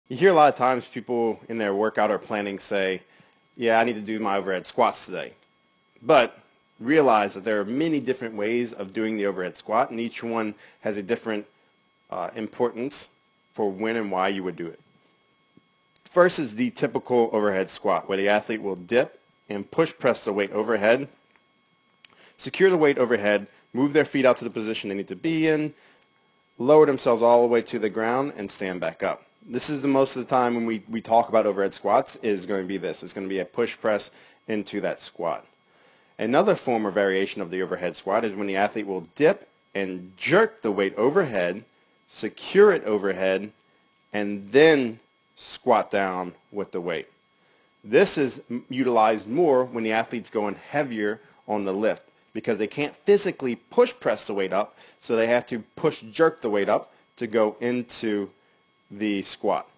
You hear a lot of times people in their workout or planning say, yeah, I need to do my overhead squats today. But realize that there are many different ways of doing the overhead squat, and each one has a different importance for when and why you would do it. First is the typical overhead squat, where the athlete will dip and push press the weight overhead, secure the weight overhead, move their feet out to the position they need to be in, lower themselves all the way to the ground, and stand back up. This is the most of the time when we talk about overhead squats is going to be this. It's going to be a push press into that squat. Another form or variation of the overhead squat is when the athlete will dip and jerk the weight overhead, secure it overhead, and then squat down with the weight. This is utilized more when the athlete's going heavier on the lift because they can't physically push press the weight up, so they have to push jerk the weight up to go into the squat.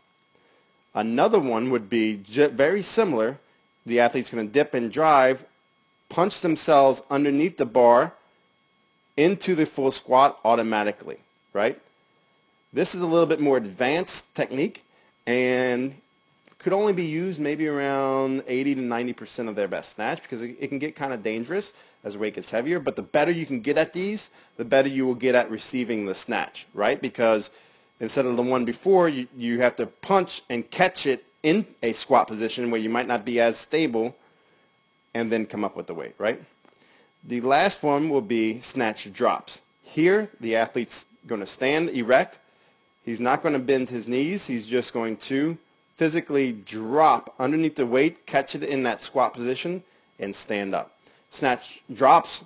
Another one would be very similar. The athlete's going to dip and drive, punch themselves underneath the bar into the full squat automatically, right? This is a little bit more advanced technique and could only be used maybe around 80 to 90% of their best snatch because it can get kind of dangerous as the weight gets heavier. But the better you can get at these, the better you will get at receiving the snatch, right? Because instead of the one before, you have to punch and catch it in a squat position where you might not be as stable and then come up with the weight, right? The last one will be snatch drops. Here, the athlete's going to stand erect. He's not going to bend his knees. He's just going to physically drop underneath the weight, catch it in that squat position, and stand up. Snatch drops,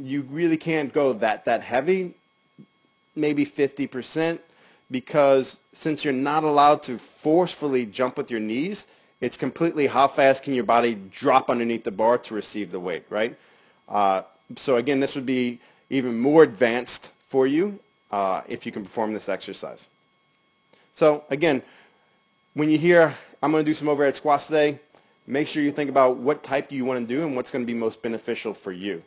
you really can't go that heavy, maybe 50%, because since you're not allowed to forcefully jump with your knees, it's completely how fast can your body drop underneath the bar to receive the weight, right? So again, this would be even more advanced for you if you can perform this exercise. So again, when you hear, I'm going to do some overhead squats today, make sure you think about what type you want to do and what's going to be most beneficial for you.